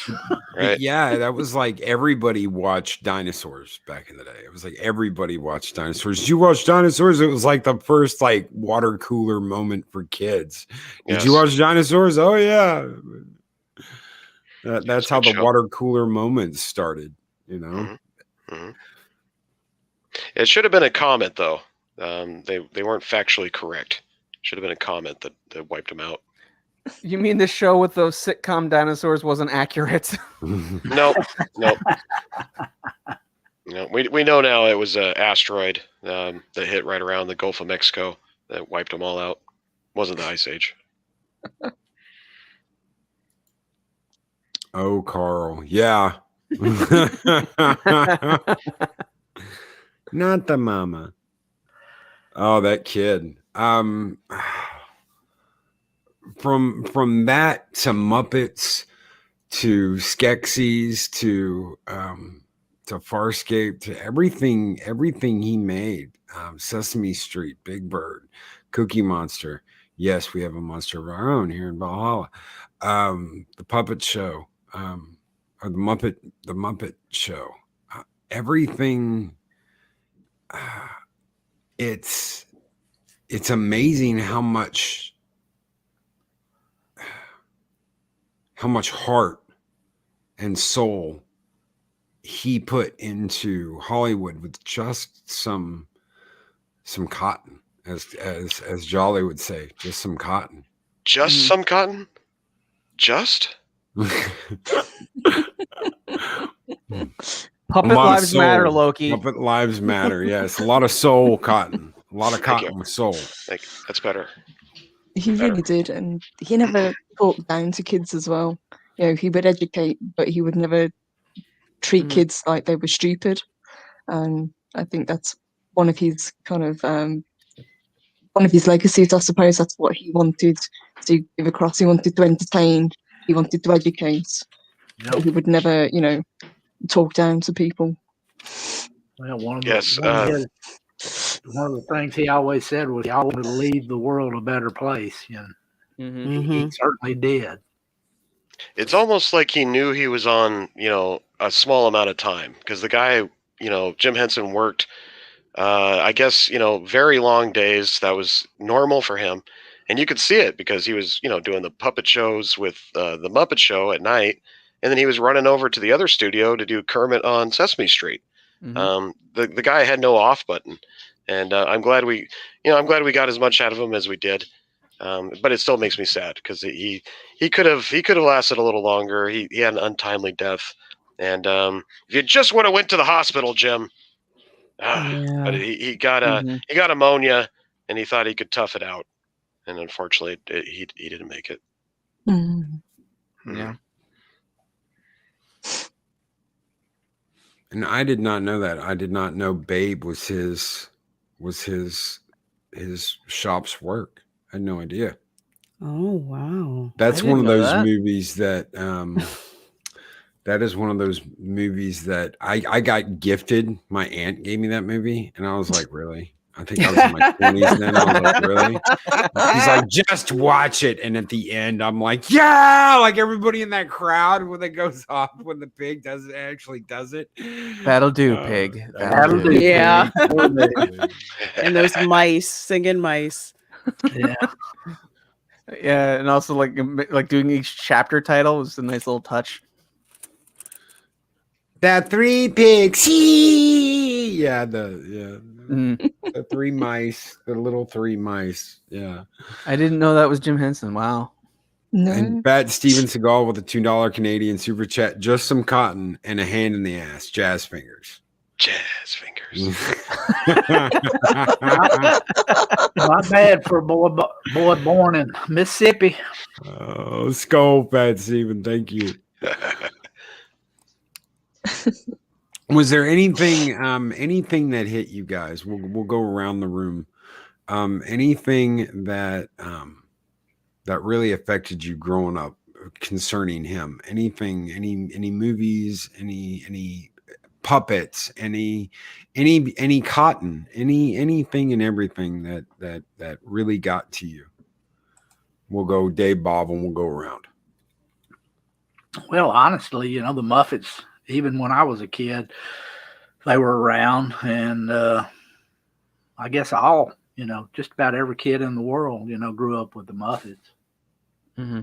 Right. Yeah, that was like everybody watched dinosaurs back in the day. It was like everybody watched dinosaurs. Did you watch dinosaurs? It was like the first like water cooler moment for kids. Did you watch dinosaurs? Oh yeah. That's how the water cooler moments started, It should have been a comet, though. They weren't factually correct. Should have been a comet that wiped them out. You mean the show with those sitcom dinosaurs wasn't accurate? Nope. No, we know now it was an asteroid that hit right around the Gulf of Mexico that wiped them all out. Wasn't the Ice Age. Oh, Carl. Yeah. Not the mama. Oh, that kid. From that to Muppets to Skeksis to Farscape to everything he made. Sesame Street, Big Bird, Cookie Monster. Yes, we have a monster of our own here in Valhalla. The Puppet Show, or the Muppet Show. Everything. It's amazing how much heart and soul he put into Hollywood with just some cotton, as Jolly would say, just some cotton. Just some cotton? Just? Puppet lives matter, Loki. Puppet lives matter. Yes, a lot of soul cotton. A lot of cotton with soul. Thank you. That's better. He really did, and he never talked down to kids as well. he would educate, but he would never treat kids like they were stupid. And I think that's one of his one of his legacies, I suppose. That's what he wanted to give across. He wanted to entertain. He wanted to educate. But he would never, talk down to people. Well, one of Yes. one of the things he always said was he always wanted to leave the world a better place. He certainly did. It's almost like he knew he was on, a small amount of time, because the guy, Jim Henson worked, I guess, very long days. That was normal for him. And you could see it because he was, doing the puppet shows with the Muppet Show at night. And then he was running over to the other studio to do Kermit on Sesame Street. The guy had no off button. And I'm glad we got as much out of him as we did. But it still makes me sad because he could have lasted a little longer. He had an untimely death. And if you just would have went to the hospital, Jim. But he got ammonia, and he thought he could tough it out, and unfortunately, he didn't make it. Yeah. And I did not know that. I did not know Babe was his shop's work. I had no idea. Oh wow. That's one of those movies that that is one of those movies that I got gifted. My aunt gave me that movie, and I was like, really? I think I was in my 20s then. I was like, really? He's like, just watch it. And at the end, I'm like, yeah, like everybody in that crowd when it goes off, when the pig actually does it. That'll do, pig. That'll do. Yeah. Pig. And those mice, singing mice. Yeah. Yeah, and also like doing each chapter title was a nice little touch. The three pigs. Yeah, the three mice, the little three mice. Yeah. I didn't know that was Jim Henson. Wow. No. And Fat Steven Seagal with a $2 Canadian super chat. Just some cotton and a hand in the ass. Jazz fingers. Jazz fingers. Not bad for a boy born in Mississippi. Oh, skull, Fat Steven. Thank you. Was there anything that hit you guys? We'll go around the room. Anything that really affected you growing up concerning him? Anything? Any movies? Any puppets? Any cotton? Anything and everything that really got to you? We'll go Dave Bob and we'll go around. Well, honestly, the Muppets, even when I was a kid, they were around, and I guess just about every kid in the world, grew up with the Muppets. Mm-hmm.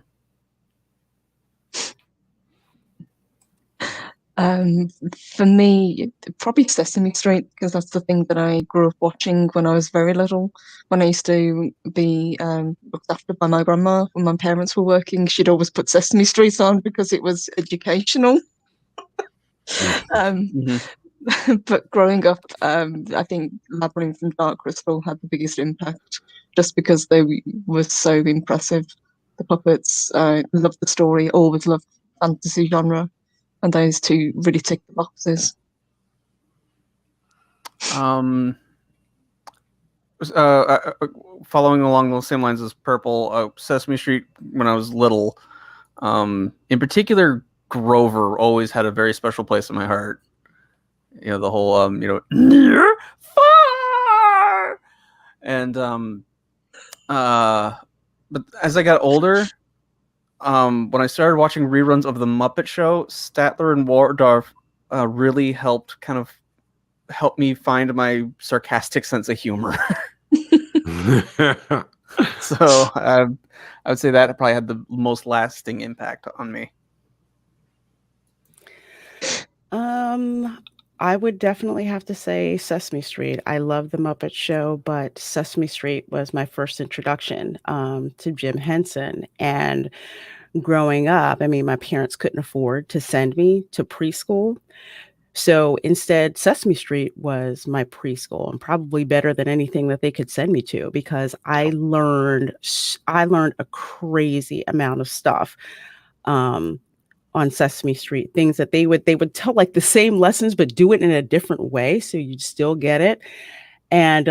For me, probably Sesame Street, because that's the thing that I grew up watching when I was very little. When I used to be looked after by my grandma, when my parents were working, she'd always put Sesame Street on because it was educational. But growing up, I think Labyrinth and Dark Crystal had the biggest impact, just because they were so impressive. The puppets, loved the story, always loved fantasy genre. And those two really tick the boxes. Following along those same lines as Purple, Sesame Street, when I was little, in particular, Grover always had a very special place in my heart. The whole, near far! And, but as I got older, when I started watching reruns of the Muppet Show, Statler and Waldorf really helped me find my sarcastic sense of humor. So I would say that probably had the most lasting impact on me. I would definitely have to say Sesame Street. I love the Muppet Show, but Sesame Street was my first introduction to Jim Henson. And growing up, my parents couldn't afford to send me to preschool. So instead, Sesame Street was my preschool, and probably better than anything that they could send me to, because I learned a crazy amount of stuff. on Sesame Street, things that they would tell like the same lessons, but do it in a different way. So you'd still get it. And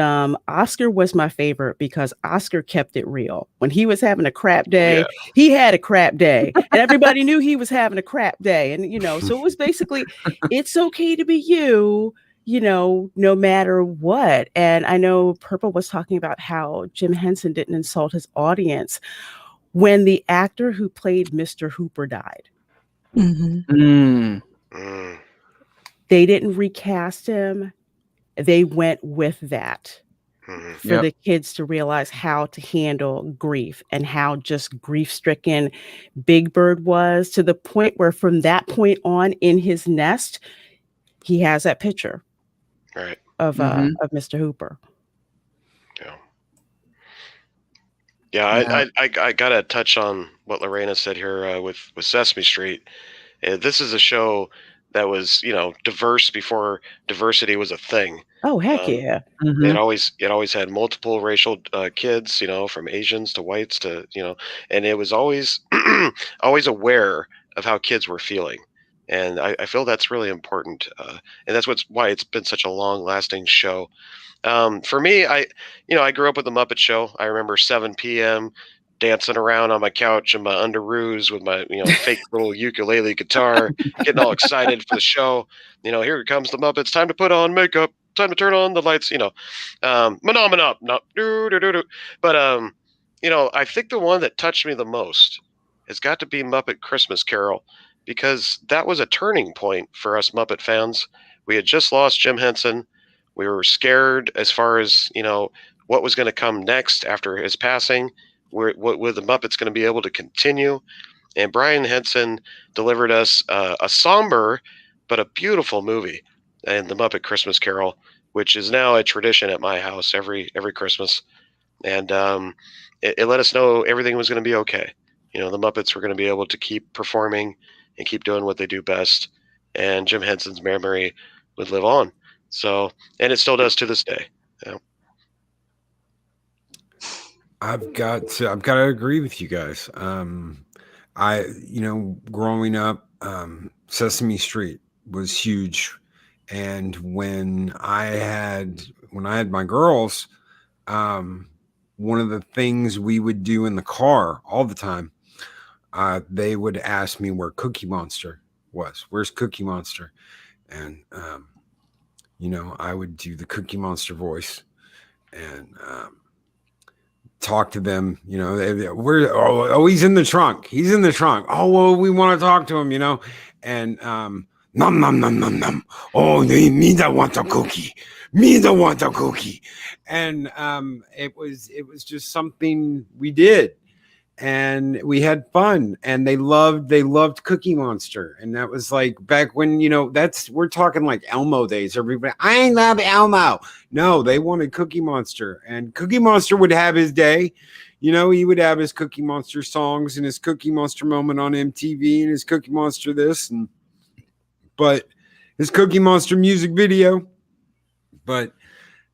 Oscar was my favorite because Oscar kept it real. When he was having a crap day, he had a crap day. And everybody knew he was having a crap day. And, so it was basically, it's okay to be you, no matter what. And I know Purple was talking about how Jim Henson didn't insult his audience when the actor who played Mr. Hooper died. Mm-hmm. They didn't recast him. They went with that for the kids to realize how to handle grief and how just grief-stricken Big Bird was, to the point where from that point on in his nest, he has that picture of Mr. Hooper. I gotta touch on what Lorena said here with Sesame Street. This is a show that was, diverse before diversity was a thing. Oh, heck yeah. It always had multiple racial kids, from Asians to whites to, and it was always always aware of how kids were feeling. And I feel that's really important. And that's why it's been such a long lasting show. For me, I grew up with the Muppet Show. I remember 7 p.m. dancing around on my couch in my underoos with my, fake little ukulele guitar, getting all excited for the show. Here comes the Muppets. Time to put on makeup. Time to turn on the lights. Phenomena. Not do. But I think the one that touched me the most has got to be Muppet Christmas Carol, because that was a turning point for us Muppet fans. We had just lost Jim Henson. We were scared as far as what was going to come next after his passing. What were the Muppets going to be able to continue? And Brian Henson delivered us a somber but a beautiful movie, and the Muppet Christmas Carol, which is now a tradition at my house every Christmas. And it let us know everything was going to be okay. The Muppets were going to be able to keep performing and keep doing what they do best, and Jim Henson's memory would live on. So, and it still does to this day. I've got to agree with you guys. Growing up, Sesame Street was huge, and when I had my girls, one of the things we would do in the car all the time, they would ask me where Cookie Monster was. Where's Cookie Monster? And I would do the Cookie Monster voice and talk to them. He's in the trunk. He's in the trunk. Oh, well, we want to talk to him, and nom nom nom nom nom. Oh, me that want a cookie. Me that want a cookie. And it was just something we did. And we had fun, and they loved Cookie Monster. And that was like back when, we're talking like Elmo days. Everybody, I love Elmo. No, they wanted Cookie Monster, and Cookie Monster would have his day. He would have his Cookie Monster songs and his Cookie Monster moment on MTV and his Cookie Monster this, but his Cookie Monster music video. But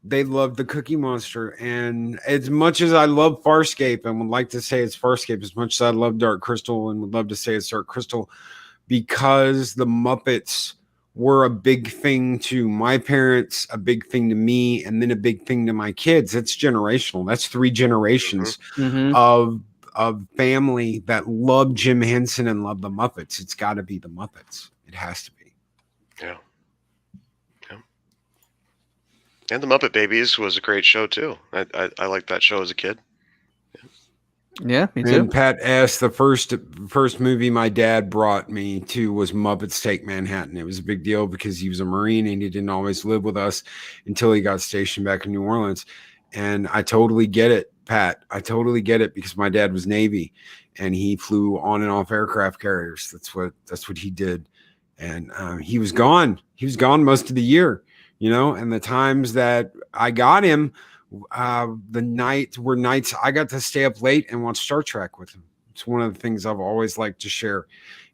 they loved the Cookie Monster. And as much as I love Farscape and would like to say it's Farscape, as much as I love Dark Crystal and would love to say it's Dark Crystal, because the Muppets were a big thing to my parents, a big thing to me, and then a big thing to my kids. It's generational. That's 3 generations of family that love Jim Henson and love the Muppets. It's got to be the Muppets. It has to be. Yeah. And the Muppet Babies was a great show too. I liked that show as a kid. Yeah, me too. And Pat asked, the first movie my dad brought me to was Muppets Take Manhattan. It was a big deal because he was a Marine and he didn't always live with us until he got stationed back in New Orleans. And I totally get it, Pat. I totally get it, because my dad was Navy and he flew on and off aircraft carriers. That's what he did. And he was gone. He was gone most of the year. And the times that I got him, the nights I got to stay up late and watch Star Trek with him. It's one of the things I've always liked to share,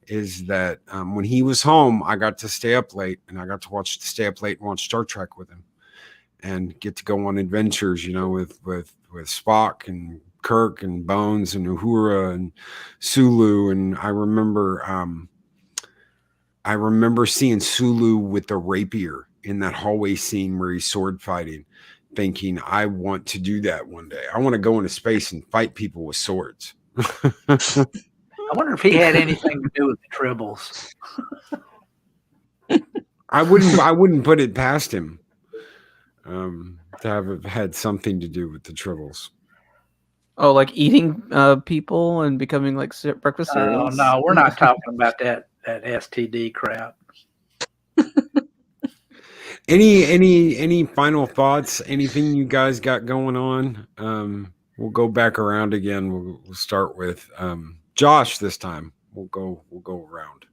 is that when he was home, I got to stay up late and I got to stay up late and watch Star Trek with him and get to go on adventures, with Spock and Kirk and Bones and Uhura and Sulu. And I remember I remember seeing Sulu with the rapier in that hallway scene where he's sword fighting, thinking, I want to do that one day. I want to go into space and fight people with swords. I wonder if he had anything to do with the Tribbles. I wouldn't put it past him to have had something to do with the Tribbles. Oh, like eating people and becoming like breakfast Oh cereals? no, we're not talking about that STD crap. Any final thoughts? Anything you guys got going on? We'll go back around again. We'll start with Josh this time. We'll go around.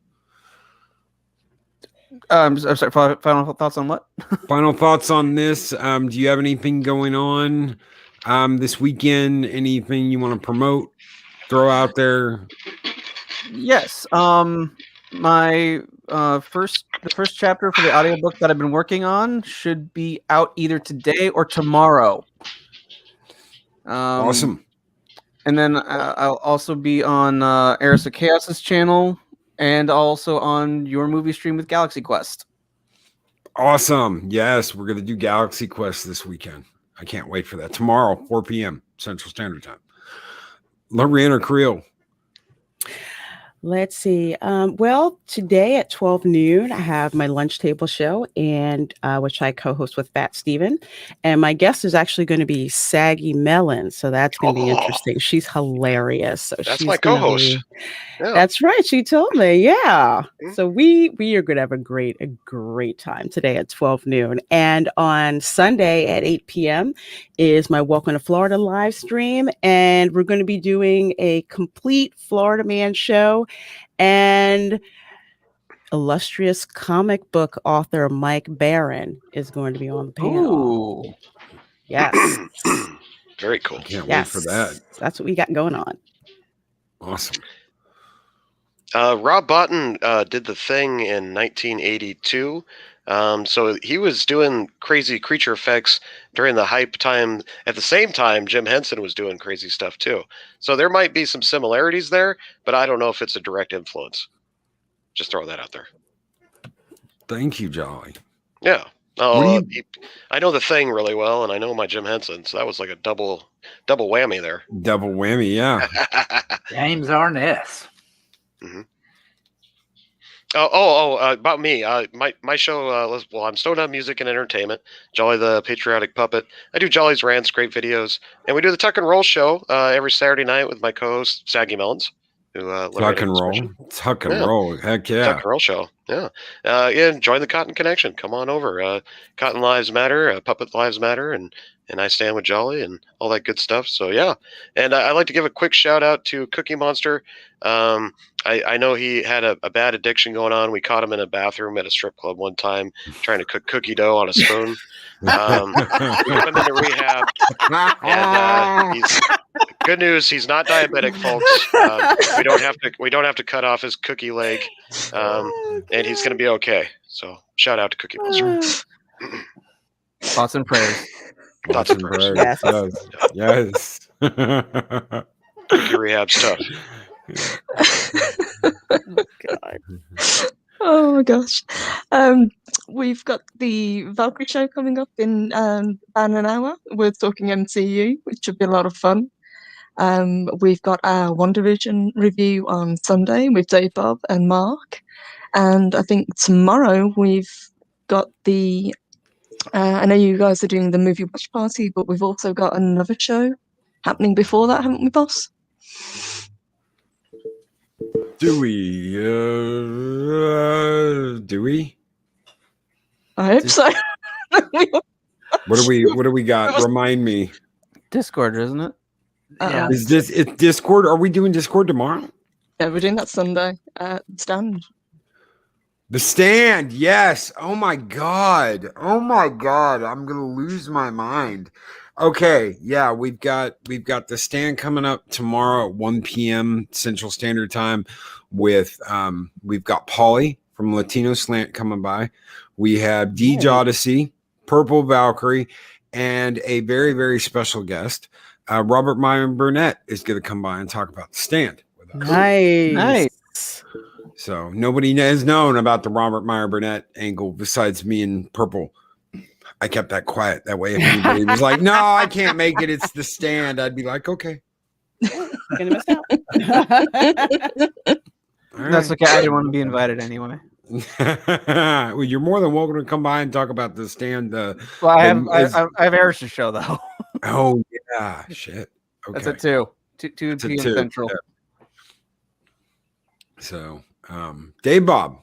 I'm sorry. Final thoughts on what? Final thoughts on this. Do you have anything going on this weekend? Anything you want to promote? Throw out there? Yes. My the first chapter for the audiobook that I've been working on should be out either today or tomorrow. Awesome. And then I'll also be on Eris of Chaos's channel and also on your movie stream with Galaxy Quest. Awesome. Yes, we're going to do Galaxy Quest this weekend. I can't wait for that. Tomorrow, 4 p.m. Central Standard Time. Reina Creole. Let's see. Well, today at 12 noon, I have my lunch table show, and which I co-host with Fat Steven. And my guest is actually going to be Saggy Melon. So that's going to be interesting. She's hilarious. So That's she's my gonna co-host. Yeah. That's right. She told me. Yeah. So we are going to have a great time today at 12 noon. And on Sunday at 8 p.m. is my Welcome to Florida live stream. And we're going to be doing a complete Florida Man show. And illustrious comic book author Mike Barron is going to be on the panel. Ooh. Yes. Very cool. Can't wait for that. That's what we got going on. Awesome. Rob Bottin did The Thing in 1982. So he was doing crazy creature effects during the hype time. At the same time, Jim Henson was doing crazy stuff too. So there might be some similarities there, but I don't know if it's a direct influence. Just throw that out there. Thank you, Jolly. Yeah. Oh, I know The Thing really well, and I know my Jim Henson, so that was like a double whammy there. Double whammy, yeah. James Arness. Mm-hmm. About me. My show. I'm Stoned on Music and Entertainment. Jolly the Patriotic Puppet. I do Jolly's rants, great videos, and we do the Tuck and Roll show every Saturday night with my co-host Saggy Melons. Tuck and Roll. Heck yeah. Tuck and Roll show. Yeah. Join the Cotton Connection. Come on over. Cotton Lives Matter. Puppet Lives Matter, and I stand with Jolly and all that good stuff. So yeah. And I'd like to give a quick shout out to Cookie Monster. I know he had a bad addiction going on. We caught him in a bathroom at a strip club one time trying to cook cookie dough on a spoon. We put him into rehab. And good news, he's not diabetic, folks. We don't have to cut off his cookie leg, and he's going to be okay. So shout out to Cookie Monster. Thoughts and prayers. Thoughts and prayers. Yes. Cookie rehab's tough. Oh my gosh. We've got the Valkyrie show coming up in about an hour. We're talking MCU, which should be a lot of fun. We've got our WandaVision review on Sunday with Dave Bob and Mark. And I think tomorrow we've got the I know you guys are doing the movie watch party, but we've also got another show happening before that, haven't we, boss? Do we? Do we? I hope so. What do we got? Remind me. Discord, isn't it? Yeah. Is this it's Discord? Are we doing Discord tomorrow? Yeah, we're doing that Sunday. Stand. The Stand, yes. Oh my god. I'm gonna lose my mind. Okay, yeah, we've got The Stand coming up tomorrow at 1 p.m. Central Standard Time with we've got Polly from Latino Slant coming by. We have Deej Odyssey, Purple Valkyrie, and a very, very special guest. Robert Myron Burnett is going to come by and talk about The Stand with us. Nice. So nobody has known about the Robert Meyer Burnett angle besides me and Purple. I kept that quiet. That way, if anybody was like, no, I can't make it, it's the stand, I'd be like, okay. You're gonna miss out. That's okay. I didn't want to be invited anyway. Well, you're more than welcome to come by and talk about the stand. Well, I have errors to show though. Oh yeah, shit. Okay. That's at 2 p.m. Central. Yeah. So, Dave Bob.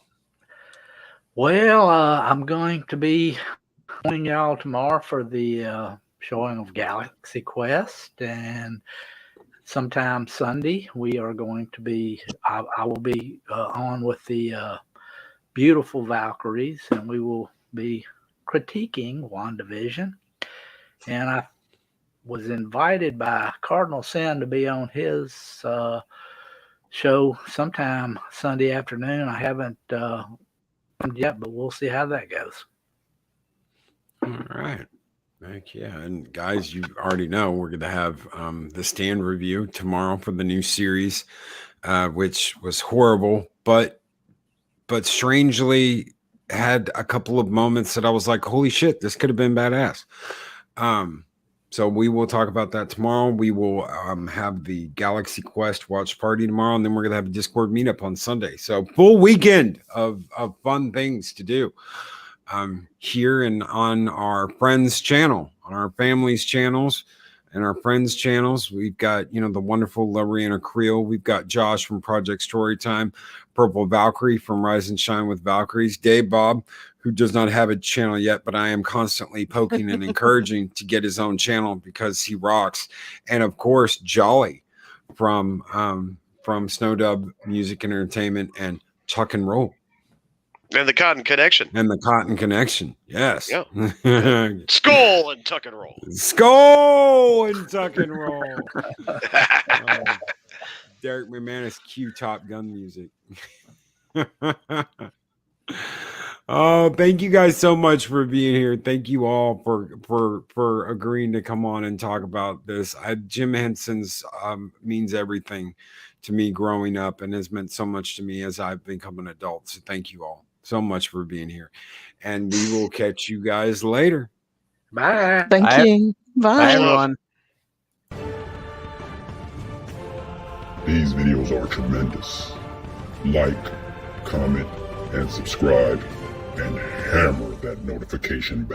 Well, I'm going to be joining y'all tomorrow for the showing of Galaxy Quest, and sometime Sunday we are going to be. I will be on with the beautiful Valkyries, and we will be critiquing WandaVision. And I was invited by Cardinal Sin to be on his show sometime Sunday afternoon. I haven't yet, but we'll see how that goes. All right. Heck yeah. And guys, you already know we're going to have the stand review tomorrow for the new series, which was horrible, but strangely had a couple of moments that I was like, holy shit, this could have been badass. So we will talk about that tomorrow. We will have the Galaxy Quest watch party tomorrow, and then we're going to have a Discord meetup on Sunday. So full weekend of fun things to do here and on our friends' channel, on our family's channels, and our friends' channels. We've got, the wonderful Reina Creole. We've got Josh from Project Storytime, Purple Valkyrie from Rise and Shine with Valkyries, Dave Bob, who does not have a channel yet, but I am constantly poking and encouraging to get his own channel because he rocks. And of course, Jolly from Snowdub Music and Entertainment and Chuck and Roll. And the Cotton Connection. And the Cotton Connection. Yes. Yeah. Skull and Tuck and Roll. Skull and Tuck and Roll. Derek McManus cue Top Gun music. Oh, thank you guys so much for being here. Thank you all for agreeing to come on and talk about this. Jim Henson's means everything to me growing up and has meant so much to me as I've become an adult. So thank you all so much for being here. And we will catch you guys later. Bye. Thank you. Bye. Bye, everyone. These videos are tremendous. Like, comment, and subscribe, and hammer that notification bell.